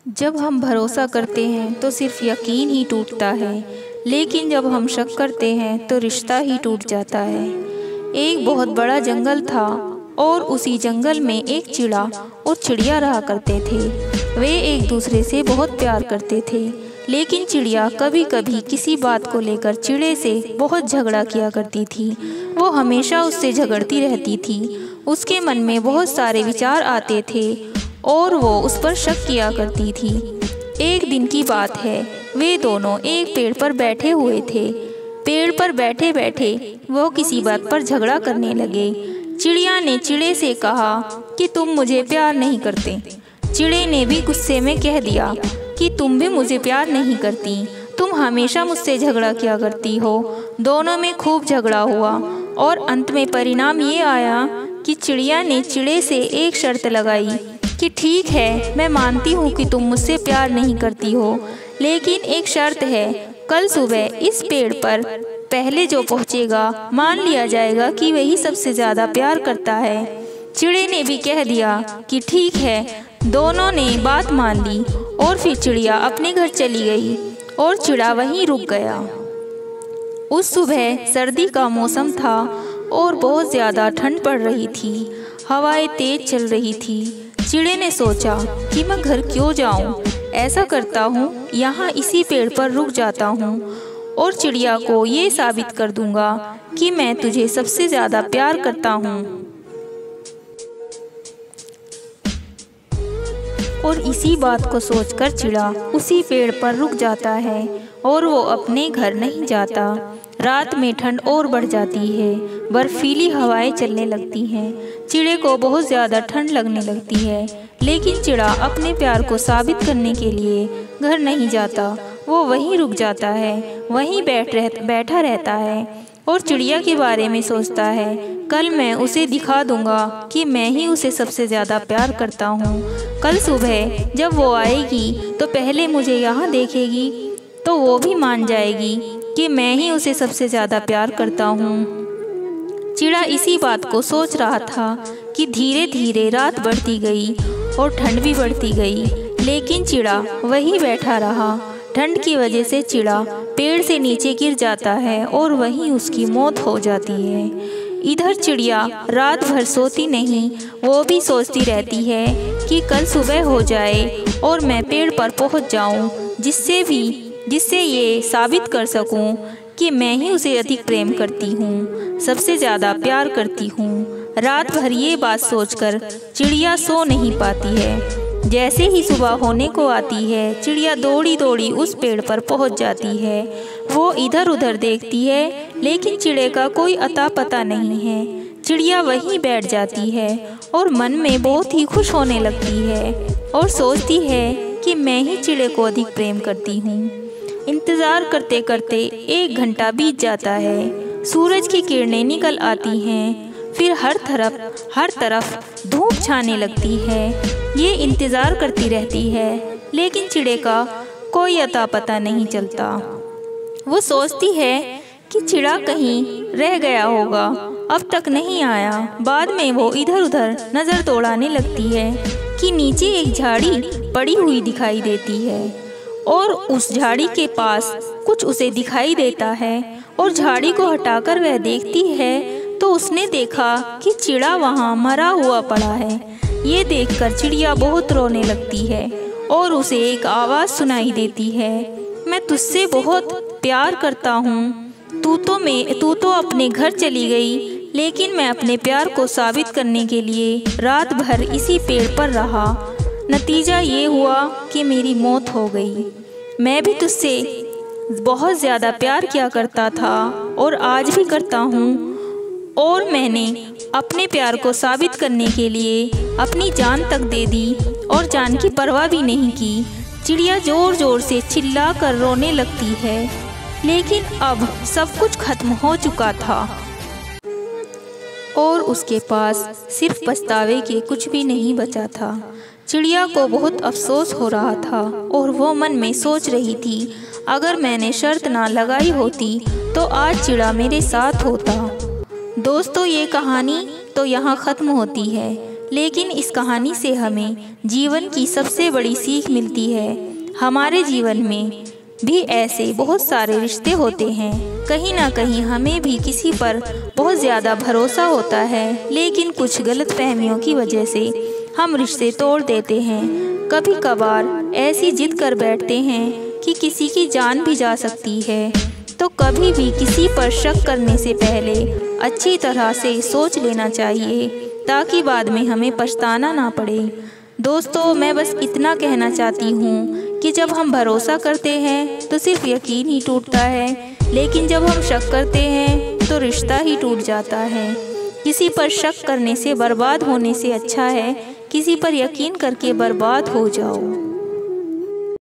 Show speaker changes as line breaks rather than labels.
जब हम भरोसा करते हैं तो सिर्फ यकीन ही टूटता है, लेकिन जब हम शक करते हैं तो रिश्ता ही टूट जाता है। एक बहुत बड़ा जंगल था और उसी जंगल में एक चिड़ा और चिड़िया रहा करते थे। वे एक दूसरे से बहुत प्यार करते थे, लेकिन चिड़िया कभी कभी किसी बात को लेकर चिड़े से बहुत झगड़ा किया करती थी। वो हमेशा उससे झगड़ती रहती थी। उसके मन में बहुत सारे विचार आते थे और वो उस पर शक किया करती थी। एक दिन की बात है, वे दोनों एक पेड़ पर बैठे हुए थे। पेड़ पर बैठे बैठे वो किसी बात पर झगड़ा करने लगे। चिड़िया ने चिड़े से कहा कि तुम मुझे प्यार नहीं करते। चिड़े ने भी गुस्से में कह दिया कि तुम भी मुझे प्यार नहीं करती, तुम हमेशा मुझसे झगड़ा किया करती हो। दोनों में खूब झगड़ा हुआ और अंत में परिणाम ये आया कि चिड़िया ने चिड़े से एक शर्त लगाई कि ठीक है, मैं मानती हूँ कि तुम मुझसे प्यार नहीं करती हो, लेकिन एक शर्त है, कल सुबह इस पेड़ पर पहले जो पहुँचेगा मान लिया जाएगा कि वही सबसे ज़्यादा प्यार करता है। चिड़े ने भी कह दिया कि ठीक है। दोनों ने बात मान ली और फिर चिड़िया अपने घर चली गई और चिड़ा वहीं रुक गया। उस सुबह सर्दी का मौसम था और बहुत ज़्यादा ठंड पड़ रही थी। हवाएं तेज चल रही थी। चिड़े ने सोचा कि मैं घर क्यों जाऊं? ऐसा करता हूं, यहाँ इसी पेड़ पर रुक जाता हूं और चिड़िया को ये साबित कर दूंगा कि मैं तुझे सबसे ज़्यादा प्यार करता हूं। और इसी बात को सोचकर चिड़ा उसी पेड़ पर रुक जाता है और वो अपने घर नहीं जाता। रात में ठंड और बढ़ जाती है, बर्फीली हवाएं चलने लगती हैं। चिड़े को बहुत ज़्यादा ठंड लगने लगती है, लेकिन चिड़ा अपने प्यार को साबित करने के लिए घर नहीं जाता। वो वहीं रुक जाता है, वहीं बैठा रहता है और चिड़िया के बारे में सोचता है, कल मैं उसे दिखा दूंगा कि मैं ही उसे सबसे ज़्यादा प्यार करता हूँ। कल सुबह जब वो आएगी तो पहले मुझे यहाँ देखेगी तो वो भी मान जाएगी कि मैं ही उसे सबसे ज़्यादा प्यार करता हूँ। चिड़ा इसी बात को सोच रहा था कि धीरे धीरे रात बढ़ती गई और ठंड भी बढ़ती गई, लेकिन चिड़ा वहीं बैठा रहा। ठंड की वजह से चिड़ा पेड़ से नीचे गिर जाता है और वहीं उसकी मौत हो जाती है। इधर चिड़िया रात भर सोती नहीं, वो भी सोचती रहती है कि कल सुबह हो जाए और मैं पेड़ पर पहुंच जाऊं, जिससे ये साबित कर सकूं कि मैं ही उसे अधिक प्रेम करती हूँ, सबसे ज़्यादा प्यार करती हूँ। रात भर ये बात सोचकर चिड़िया सो नहीं पाती है। जैसे ही सुबह होने को आती है, चिड़िया दौड़ी दौड़ी उस पेड़ पर पहुँच जाती है। वो इधर उधर देखती है, लेकिन चिड़े का कोई अता पता नहीं है। चिड़िया वहीं बैठ जाती है और मन में बहुत ही खुश होने लगती है और सोचती है कि मैं ही चिड़े को अधिक प्रेम करती हूँ। इंतज़ार करते करते 1 घंटा बीत जाता है। सूरज की किरणें निकल आती हैं, फिर हर तरफ धूप छाने लगती है। ये इंतज़ार करती रहती है, लेकिन चिड़े का कोई अता पता नहीं चलता। वो सोचती है कि चिड़ा कहीं रह गया होगा, अब तक नहीं आया। बाद में वो इधर उधर नज़र दौड़ाने लगती है कि नीचे एक झाड़ी पड़ी हुई दिखाई देती है और उस झाड़ी के पास कुछ उसे दिखाई देता है और झाड़ी को हटाकर वह देखती है तो उसने देखा कि चिड़ा वहाँ मरा हुआ पड़ा है। ये देखकर चिड़िया बहुत रोने लगती है और उसे एक आवाज़ सुनाई देती है, मैं तुझसे बहुत प्यार करता हूँ, तू तो अपने घर चली गई, लेकिन मैं अपने प्यार को साबित करने के लिए रात भर इसी पेड़ पर रहा। नतीजा ये हुआ कि मेरी मौत हो गई। मैं भी तुझसे बहुत ज़्यादा प्यार किया करता था और आज भी करता हूँ, और मैंने अपने प्यार को साबित करने के लिए अपनी जान तक दे दी और जान की परवाह भी नहीं की। चिड़िया ज़ोर ज़ोर से चिल्ला कर रोने लगती है, लेकिन अब सब कुछ खत्म हो चुका था और उसके पास सिर्फ पछतावे के कुछ भी नहीं बचा था। चिड़िया को बहुत अफसोस हो रहा था और वो मन में सोच रही थी, अगर मैंने शर्त ना लगाई होती तो आज चिड़ा मेरे साथ होता। दोस्तों, ये कहानी तो यहाँ ख़त्म होती है। लेकिन इस कहानी से हमें जीवन की सबसे बड़ी सीख मिलती है। हमारे जीवन में भी ऐसे बहुत सारे रिश्ते होते हैं। कहीं ना कहीं हमें भी किसी पर बहुत ज़्यादा भरोसा होता है, लेकिन कुछ गलतफहमियों की वजह से हम रिश्ते तोड़ देते हैं। कभी कभार ऐसी जिद कर बैठते हैं कि किसी की जान भी जा सकती है। तो कभी भी किसी पर शक करने से पहले अच्छी तरह से सोच लेना चाहिए, ताकि बाद में हमें पछताना ना पड़े। दोस्तों, मैं बस इतना कहना चाहती हूँ कि जब हम भरोसा करते हैं तो सिर्फ यकीन ही टूटता है, लेकिन जब हम शक करते हैं तो रिश्ता ही टूट जाता है। किसी पर शक करने से बर्बाद होने से अच्छा है किसी पर यकीन करके बर्बाद हो जाओ।